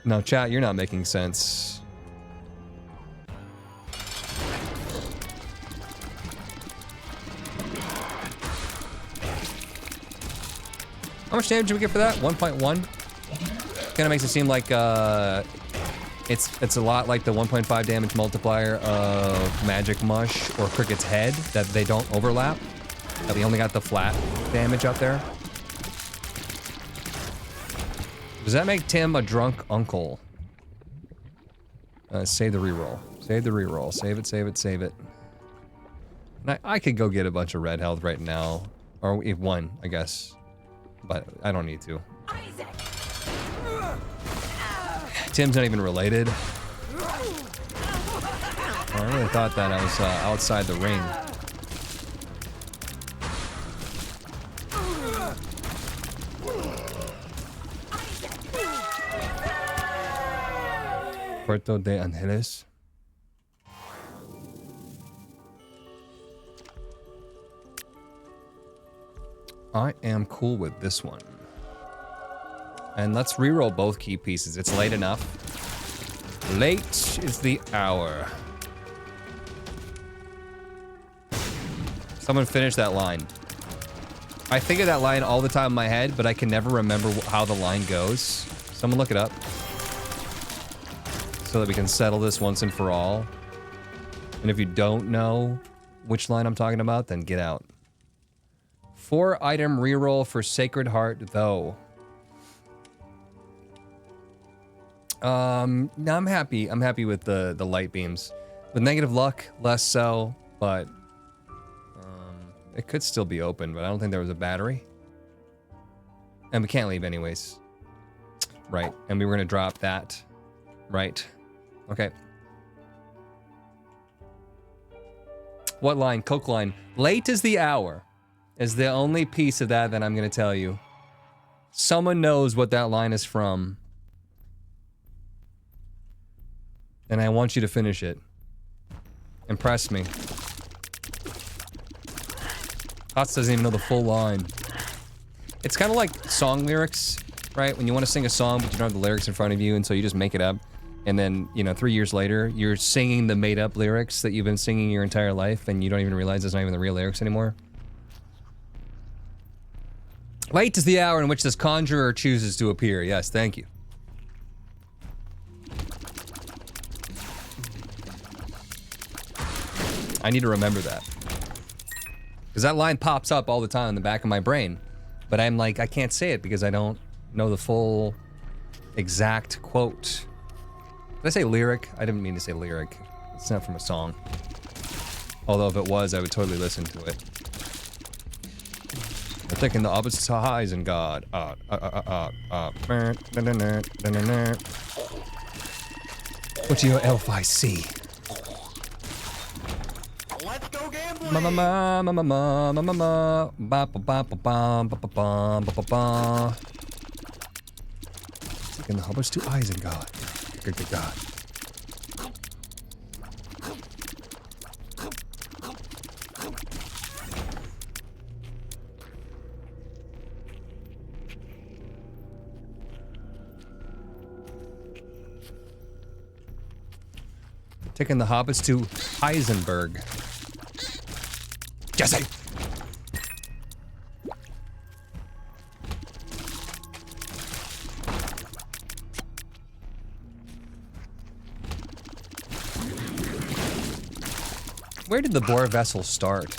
No, chat, you're not making sense. How much damage did we get for that? 1.1? Kinda makes it seem like, it's a lot like the 1.5 damage multiplier of Magic Mush or Cricket's Head, that they don't overlap. That we only got the flat damage out there. Does that make Tim a drunk uncle? Save the reroll. Save the reroll. Save it, save it, save it. And I could go get a bunch of red health right now. Or if one, I guess. But I don't need to. Isaac. Tim's not even related. I really thought that I was outside the ring. Puerto de Angeles. I am cool with this one. And let's reroll both key pieces. It's late enough. Late is the hour. Someone finish that line. I think of that line all the time in my head, but I can never remember how the line goes. Someone look it up. So that we can settle this once and for all. And if you don't know which line I'm talking about, then get out. 4 item reroll for Sacred Heart, though. No, I'm happy. I'm happy with the light beams. With negative luck, less so, but it could still be open, but I don't think there was a battery. And we can't leave anyways. Right, and we were gonna drop that. Right. Okay. What line? Coke line. Late is the hour is the only piece of that I'm gonna tell you. Someone knows what that line is from. And I want you to finish it. Impress me. Hots doesn't even know the full line. It's kind of like song lyrics, right? When you want to sing a song, but you don't have the lyrics in front of you, and so you just make it up. And then, you know, 3 years later, you're singing the made-up lyrics that you've been singing your entire life, and you don't even realize it's not even the real lyrics anymore. Late is the hour in which this conjurer chooses to appear. Yes, thank you. I need to remember that. Because that line pops up all the time in the back of my brain. But I'm like, I can't say it because I don't know the full exact quote. Did I say lyric? I didn't mean to say lyric. It's not from a song. Although if it was, I would totally listen to it. We're taking the opposite highs in God. What do you L5C? Let's go gambling. Ma ma ma ma ma ma ma ma ma ba ba ba ba ba ba ba ba ba ba. Taking the Hubbard's two eyes in God. Good God. Taking the hobbits to Heisenberg. Jesse! Where did the Boar vessel start?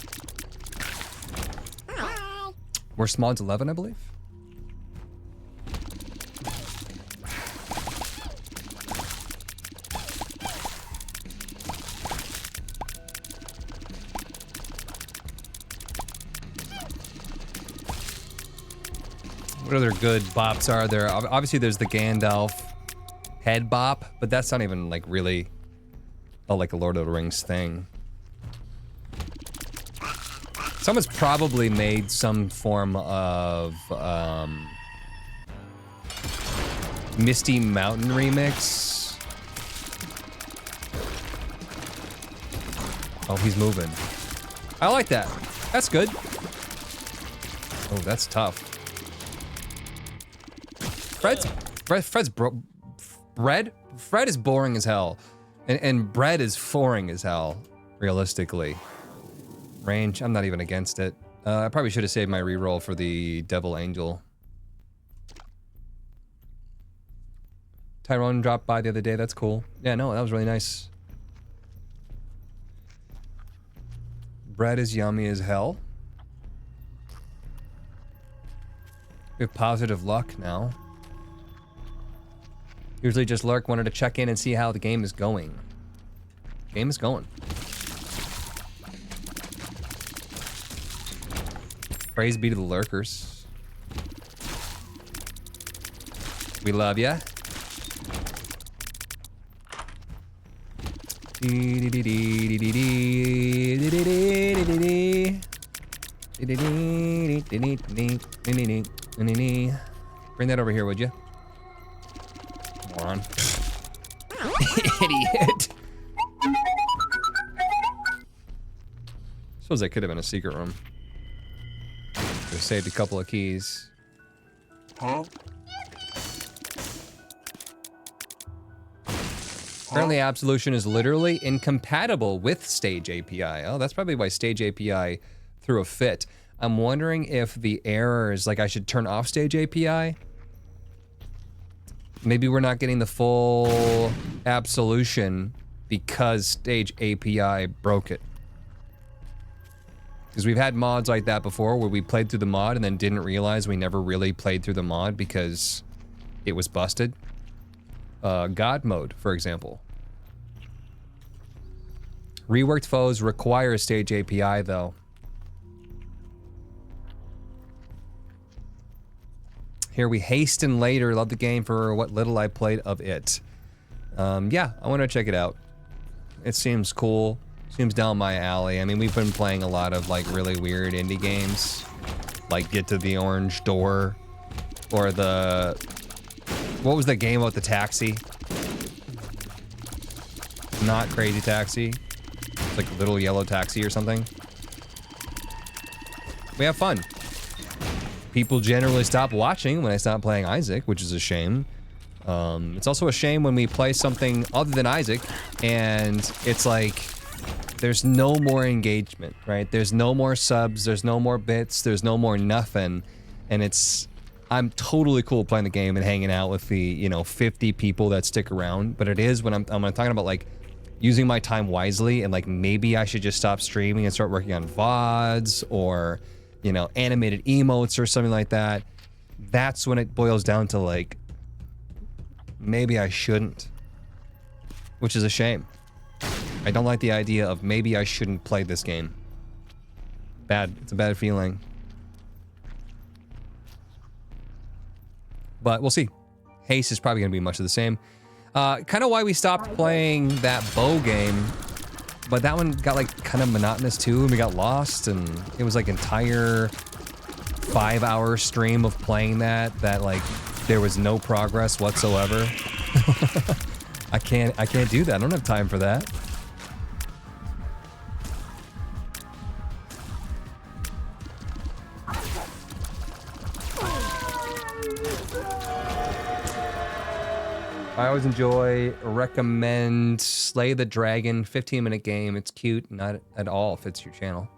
We're Smods 11, I believe? What other good bops are there? Obviously, there's the Gandalf head bop, but that's not even like really like a Lord of the Rings thing. Someone's probably made some form of Misty Mountain remix. Oh, he's moving. I like that. That's good. Oh, that's tough. Fred is boring as hell. And Bread is foreign as hell, realistically. Range, I'm not even against it. I probably should have saved my reroll for the Devil Angel. Tyrone dropped by the other day, that's cool. Yeah, no, that was really nice. Bread is yummy as hell. We have positive luck now. Usually just lurk, wanted to check in and see how the game is going. Game is going. Praise be to the lurkers. We love ya. Bring that over here, would you? Moron. Idiot. Suppose that could have been a secret room. We saved a couple of keys. Huh? Apparently Absolution is literally incompatible with Stage API. Oh, that's probably why Stage API threw a fit. I'm wondering if the error is like I should turn off Stage API. Maybe we're not getting the full Absolution because Stage API broke it. Because we've had mods like that before where we played through the mod and then didn't realize we never really played through the mod because it was busted. God mode, for example. Reworked foes require a stage API, though. Here we hasten later. Love the game for what little I played of it. Yeah, I want to check it out. It seems cool. Seems down my alley. I mean, we've been playing a lot of like really weird indie games, like Get to the Orange Door, or the what was the game about the taxi? Not Crazy Taxi. It's like Little Yellow Taxi or something. We have fun. People generally stop watching when I stop playing Isaac, which is a shame. It's also a shame when we play something other than Isaac, and it's like, there's no more engagement, right? There's no more subs, there's no more bits, there's no more nothing, and it's, I'm totally cool playing the game and hanging out with the, you know, 50 people that stick around, but it is when I'm talking about like, using my time wisely, and like maybe I should just stop streaming and start working on VODs, or, you know, animated emotes or something like that. That's when it boils down to like, maybe I shouldn't, which is a shame. I don't like the idea of maybe I shouldn't play this game. Bad, it's a bad feeling. But we'll see. Haste is probably gonna be much of the same. Kind of why we stopped playing that bow game, but that one got like kind of monotonous too, and we got lost, and it was like entire 5-hour stream of playing that like there was no progress whatsoever. I can't do that. I don't have time for that. I always recommend Slay the Dragon, 15-minute game. It's cute, not at all fits your channel.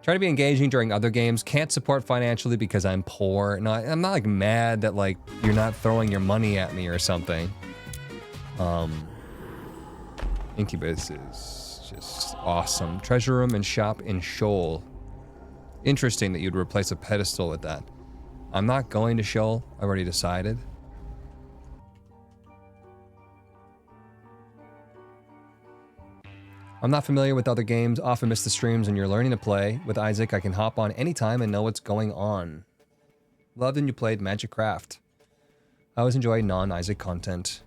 Try to be engaging during other games. Can't support financially because I'm poor. No, I'm not like mad that like you're not throwing your money at me or something. Incubus is just awesome. Treasure room and shop in Shoal. Interesting that you'd replace a pedestal with that. I'm not going to Shoal. I've already decided. I'm not familiar with other games, often miss the streams when you're learning to play. With Isaac, I can hop on anytime and know what's going on. Loved when you played Magic Craft. I always enjoy non-Isaac content.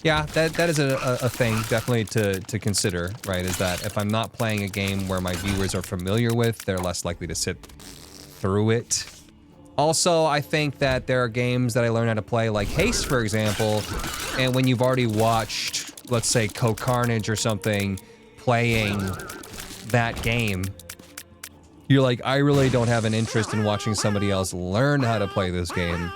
Yeah, that is a thing definitely to consider, right? Is that if I'm not playing a game where my viewers are familiar with, they're less likely to sit through it. Also, I think that there are games that I learn how to play, like Haste, for example, and when you've already watched, let's say, Co-Carnage or something, playing that game, you're like, I really don't have an interest in watching somebody else learn how to play this game.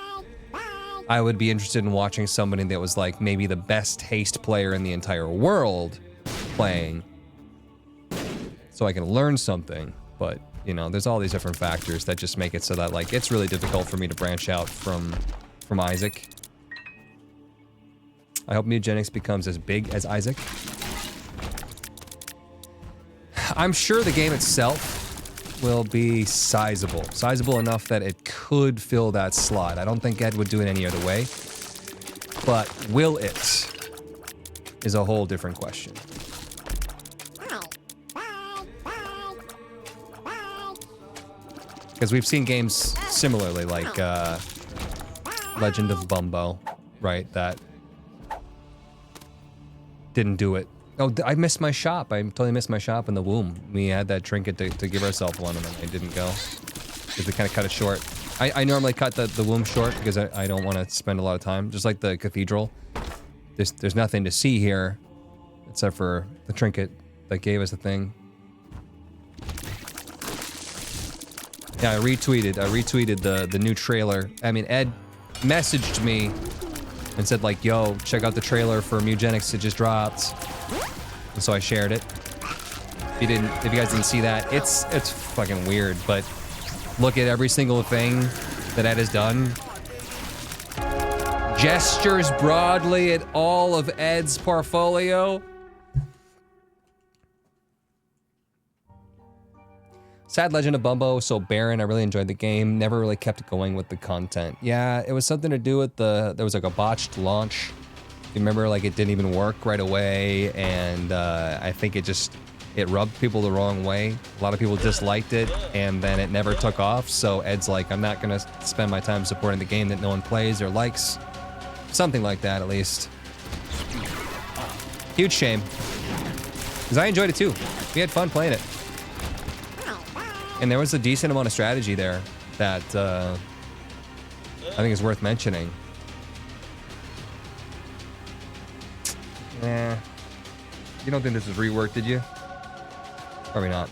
I would be interested in watching somebody that was like maybe the best Haste player in the entire world playing, so I can learn something. But, you know, there's all these different factors that just make it so that like it's really difficult for me to branch out from Isaac. I hope Mutagenics becomes as big as Isaac. I'm sure the game itself will be sizable. Sizable enough that it could fill that slot. I don't think Ed would do it any other way. But will it is a whole different question. Because we've seen games similarly, like Legend of Bumbo, right? That didn't do it. Oh, I missed my shop. I totally missed my shop in the womb. We had that trinket to give ourselves one, and then I didn't go. Because we kind of cut it short. I normally cut the womb short because I don't want to spend a lot of time. Just like the cathedral. There's nothing to see here except for the trinket that gave us the thing. Yeah, I retweeted the new trailer. I mean, Ed messaged me and said like, yo, check out the trailer for Mutagenics, it just dropped. And so I shared it. If you guys didn't see that, it's fucking weird, but look at every single thing that Ed has done. Gestures broadly at all of Ed's portfolio. Sad Legend of Bumbo, so barren. I really enjoyed the game. Never really kept going with the content. Yeah, it was something to do with there was like a botched launch. You remember, like, it didn't even work right away, and I think it rubbed people the wrong way. A lot of people disliked it, and then it never took off, so Ed's like, I'm not gonna spend my time supporting the game that no one plays or likes. Something like that, at least. Huge shame. Because I enjoyed it too. We had fun playing it. And there was a decent amount of strategy there that I think is worth mentioning. Eh. You don't think this was reworked, did you? Probably not.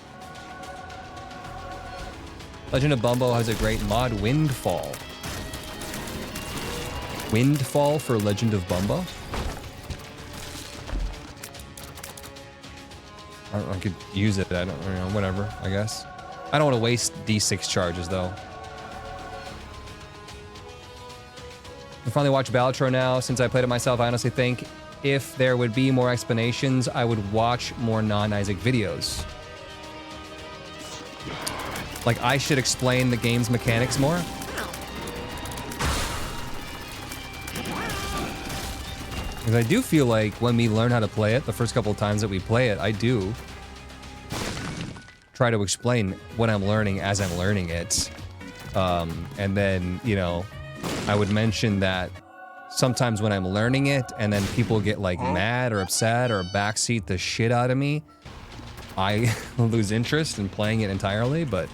Legend of Bumbo has a great mod, Windfall. Windfall for Legend of Bumbo? I could use it, I don't know, whatever, I guess. I don't want to waste D6 charges, though. I finally watch Balatro now. Since I played it myself, I honestly think if there would be more explanations, I would watch more non-Isaac videos. Like, I should explain the game's mechanics more. Because I do feel like when we learn how to play it, the first couple of times that we play it, I do try to explain what I'm learning as I'm learning it. And then, you know, I would mention that sometimes when I'm learning it and then people get like mad or upset or backseat the shit out of me, I lose interest in playing it entirely, but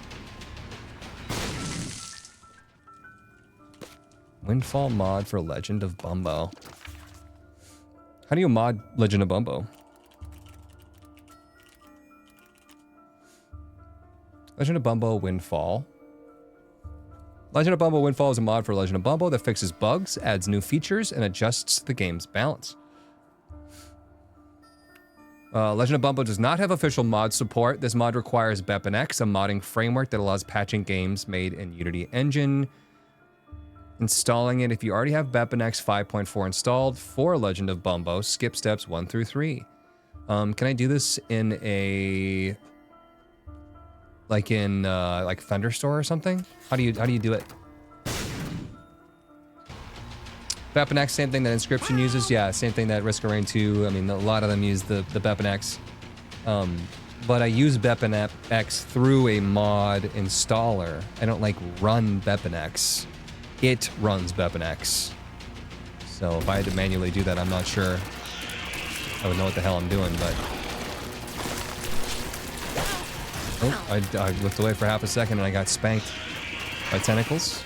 Windfall mod for Legend of Bumbo. How do you mod Legend of Bumbo? Legend of Bumbo Windfall. Legend of Bumbo Windfall is a mod for Legend of Bumbo that fixes bugs, adds new features, and adjusts the game's balance. Legend of Bumbo does not have official mod support. This mod requires BepInEx, a modding framework that allows patching games made in Unity Engine. Installing it, if you already have BepInEx 5.4 installed for Legend of Bumbo, skip steps 1 through 3. Can I do this in a... like in like Thunderstore or something? How do you do it? BepInEx, same thing that Inscription uses. Yeah, same thing that Risk of Rain 2. I mean, a lot of them use the BepInEx. But I use BepInEx through a mod installer. I don't like run BepInEx. It runs BepInEx. So if I had to manually do that, I'm not sure I would know what the hell I'm doing, but... Oh, I looked away for half a second and I got spanked by tentacles.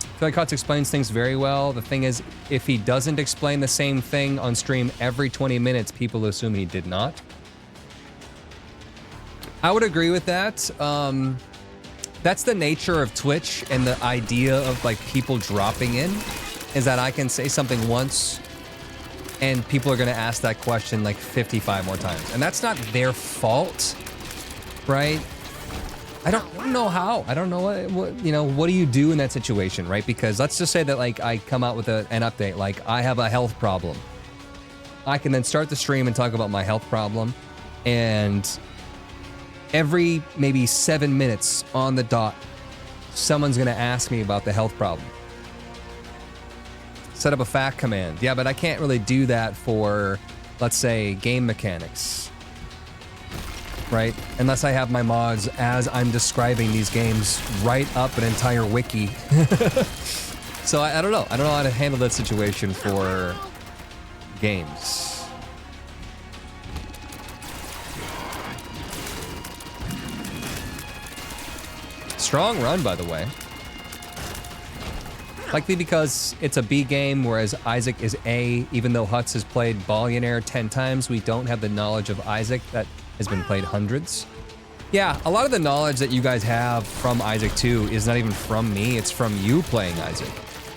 I feel like Hutz explains things very well. The thing is, if he doesn't explain the same thing on stream every 20 minutes, people assume he did not. I would agree with that. That's the nature of Twitch and the idea of like people dropping in, is that I can say something once and people are going to ask that question like 55 more times. And that's not their fault, right? I don't know how. I don't know what you know, what do you do in that situation, right? Because let's just say that like I come out with an update, like I have a health problem. I can then start the stream and talk about my health problem, and every maybe 7 minutes on the dot, someone's going to ask me about the health problem. Set up a fact command. Yeah, but I can't really do that for, let's say, game mechanics, right? Unless I have my mods as I'm describing these games write up an entire wiki. So I don't know. I don't know how to handle that situation for games. Strong run, by the way. Likely because it's a B game, whereas Isaac is A. Even though Hutz has played Billionaire 10 times, we don't have the knowledge of Isaac that has been played hundreds. Yeah, a lot of the knowledge that you guys have from Isaac 2 is not even from me, it's from you playing Isaac.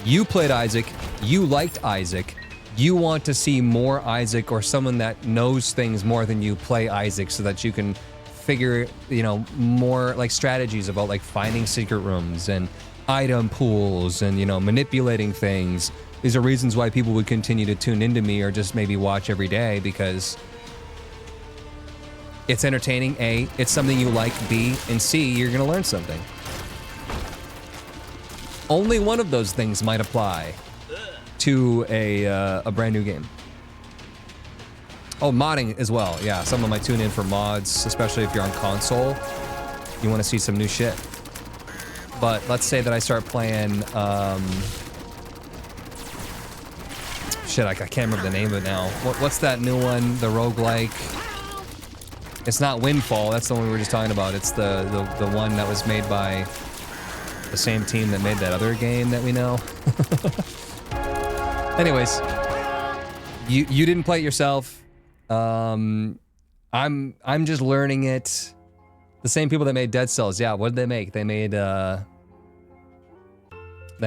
You played Isaac, you liked Isaac, you want to see more Isaac or someone that knows things more than you play Isaac so that you can figure, you know, more like strategies about like finding secret rooms and item pools and, you know, manipulating things, These are reasons why people would continue to tune into me or just maybe watch every day, because it's entertaining, A, it's something you like, B, and C, you're gonna learn something. Only one of those things might apply to a brand new game. Oh, modding as well. Yeah, someone might tune in for mods, especially if you're on console. You want to see some new shit. But let's say that I start playing, shit, I can't remember the name of it now. What's that new one? The roguelike? It's not Windfall, that's the one we were just talking about. It's the one that was made by the same team that made that other game that we know. Anyways, you didn't play it yourself. I'm just learning it. The same people that made Dead Cells, yeah, what did they make? They made that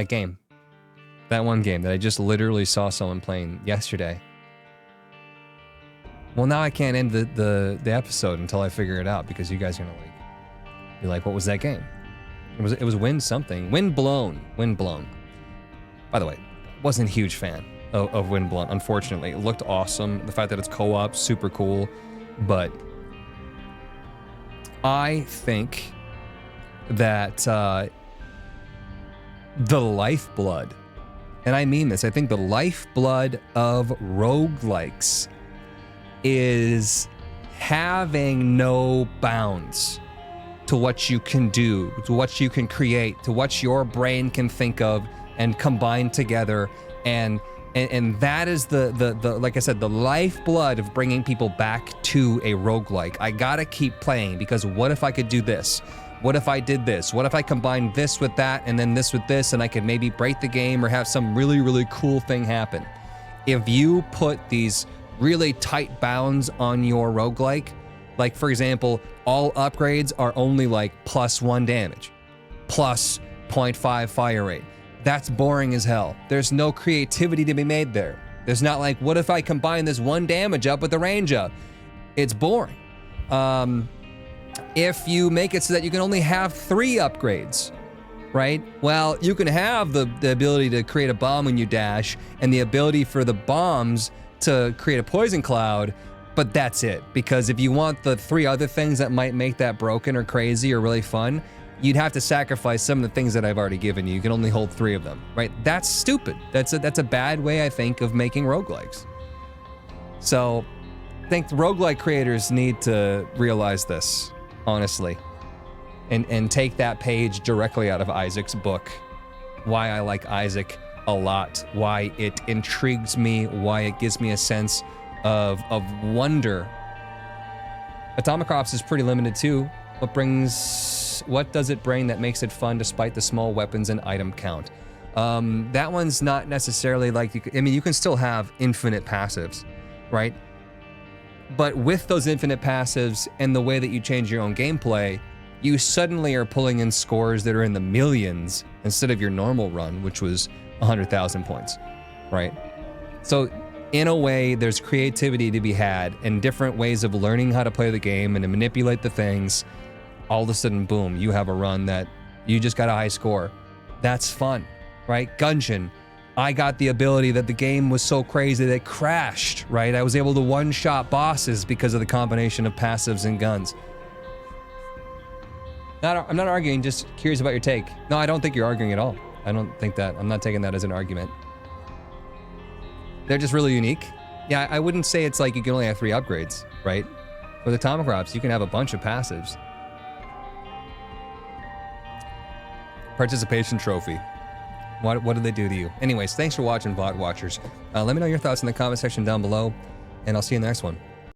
game. That one game that I just literally saw someone playing yesterday. Well, now I can't end the episode until I figure it out, because you guys are gonna be like, what was that game? It was Wind something. Wind Blown. By the way, wasn't a huge fan of Wind Blown, unfortunately. It looked awesome. The fact that it's co-op, super cool. But I think that the lifeblood, and I mean this, I think the lifeblood of roguelikes is having no bounds to what you can do, to what you can create, to what your brain can think of and combine together, and that is the like I said, the lifeblood of bringing people back to a roguelike. I gotta keep playing, because what if I could do this? What if I did this? What if I combined this with that and then this with this, and I could maybe break the game or have some really, really cool thing happen? If you put these really tight bounds on your roguelike, like for example, all upgrades are only like +1 damage, plus 0.5 fire rate. That's boring as hell. There's no creativity to be made there. There's not like, what if I combine this 1 damage up with the range up? It's boring. If you make it so that you can only have 3 upgrades, right? Well, you can have the ability to create a bomb when you dash, and the ability for the bombs to create a poison cloud, but that's it. Because if you want the 3 other things that might make that broken or crazy or really fun, you'd have to sacrifice some of the things that I've already given you. You can only hold 3 of them, right? That's stupid. That's a bad way, I think, of making roguelikes. So I think the roguelike creators need to realize this, honestly, and take that page directly out of Isaac's book. Why I like Isaac a lot, why it intrigues me, why it gives me a sense of wonder. Atomic Ops is pretty limited too. What does it bring that makes it fun despite the small weapons and item count? That one's not necessarily like, you can still have infinite passives, right? But with those infinite passives and the way that you change your own gameplay, you suddenly are pulling in scores that are in the millions instead of your normal run, which was 100,000 points, right? So in a way, there's creativity to be had and different ways of learning how to play the game and to manipulate the things. All of a sudden, boom, you have a run that you just got a high score. That's fun, right? Gungeon, I got the ability that the game was so crazy that it crashed, right? I was able to one-shot bosses because of the combination of passives and guns. I'm not arguing, just curious about your take. No, I don't think you're arguing at all. I don't think that. I'm not taking that as an argument. They're just really unique. Yeah, I wouldn't say it's like you can only have 3 upgrades, right? With Atomic Ops, you can have a bunch of passives. Participation trophy. What did they do to you? Anyways, thanks for watching, VOD watchers. Let me know your thoughts in the comment section down below, and I'll see you in the next one.